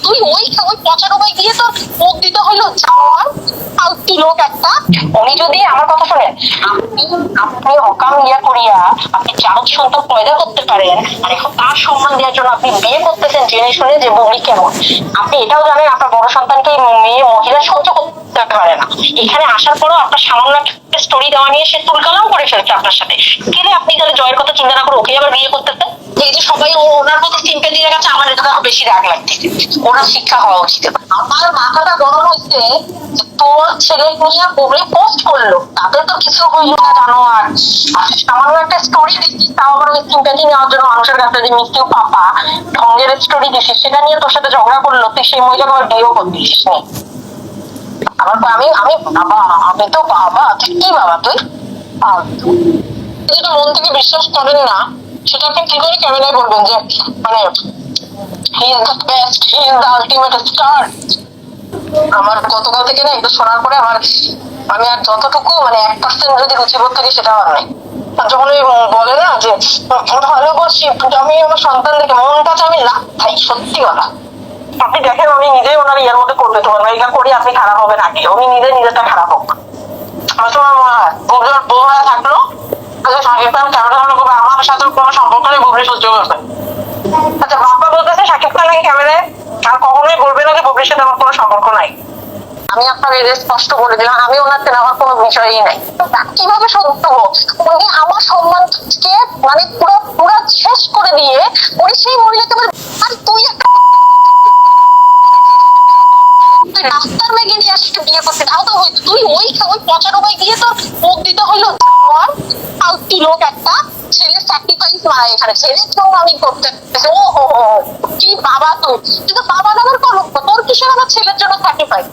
তুই ওই ওই 95 গিয়ে তোর মুখ দিতে হইলো যাওয়ার ফালতু লোক একটা। উনি যদি আমার কথা শোনেন, আপনি আপনি অকাম ইয়া করিয়া আপনি জাত সন্তান পয়দা করতে পারেন, আর এখন তার সম্মান দেওয়ার জন্য আপনি বিয়ে করতেছেন জেনে শুনে যে বউই কেমন। আপনি এটাও জানেন আপনার বড় সন্তানকে মেয়ে মহিলা সহ্য করতে পারে না। এখানে আসার পরও আপনার সামান্য একটা স্টোরি দেওয়া নিয়ে সে তুলকালাম করে ফেলছে আপনার সাথে। গেলে আপনি তাহলে জয়ের কথা চিন্তা না করে ওকে আবার বিয়ে করতেছেন। এই যে সবাই ওনার মতো সিম্পেথি দিয়ে গেছে, আমার এটা বেশি রাগ লাগতেছে। ওনার শিক্ষা হওয়া উচিত। আমার মাথাটা গরম হচ্ছে যে তোর ছেলে নিয়ে বলে পোস্ট করলো, তাদের তো কিছু হইলো না জানো। আর সামান্য একটা স্টোরি দিচ্ছিস, তাও আবার ওই সিম্পেথি নেওয়ার জন্য মানুষের কাছে যে মিষ্টিও পাপা ঢঙ্গের স্টোরি দিচ্ছিস, সেটা নিয়ে তোর সাথে ঝগড়া করলো, তুই সেই মহিলাকে আবার বিয়েও করতেছিস নি। আমার আমি আমি বাবা, আমি তো বাবা, তুই কি বাবা তুই? যেটা মন থেকে বিশ্বাস করেন না, সেটা আপনি কি করে ক্যামেরায় বলবেন যে মানে he is the best, he is the ultimate star. আমার গতকাল থেকে না এটা শোনার পরে আমার আমি আর যতটুকু মানে 1% যদি রুচিবোধ থাকে সেটা আর নাই। যখন ওই বলে না যে ভালোবাসি, আমি আমার সন্তান দেখে মনটা আমি লাভ খাই, সত্যি কথা। আপনি দেখেন উনি নিজেই ওনার ইয়ের মধ্যে করবে, তোমার এটা করি আপনি খারাপ হবেন আগে, উনি নিজে নিজেরটা খারাপ হোক। আমার সময় মনে হয় গুগলের বউ হয়ে থাকলো, সাকিব খান ক্যামেরা ধরো করবে, আমার সাথে কোনো সম্পর্ক নেই, বুবলি সহ্য করবে। আচ্ছা বাপ্পা বলতেছে সাকিব খান নাকি ক্যামেরায় আর কখনোই বলবে না যে বুবলির সাথে আমার কোনো সম্পর্ক নাই। আমি আপনার এই স্পষ্ট বলে দিলাম, আমি ওনার থেকে আমার কোনো বিষয়ই নাই। কিভাবে সত্য উনি আমার সম্মানকে মানে পুরো পুরো শেষ করে দিয়ে উনি সেই মহিলাকে আর তুই একটা রাস্তার মেঘে নিয়ে আসতে বিয়ে করতে, তাও তো হইতো তুই ওই ওই 95 গিয়ে তোর মুখ দিতে হইলো ফালতু লোক একটা। ছেলে স্যাক্রিফাইস মারা এখানে ছেলের জন্য আমি করতে, ও হো কি বাবা তুই, কিন্তু বাবা নামের কলঙ্ক তোর কিসের আমার ছেলের জন্য স্যাক্রিফাইস।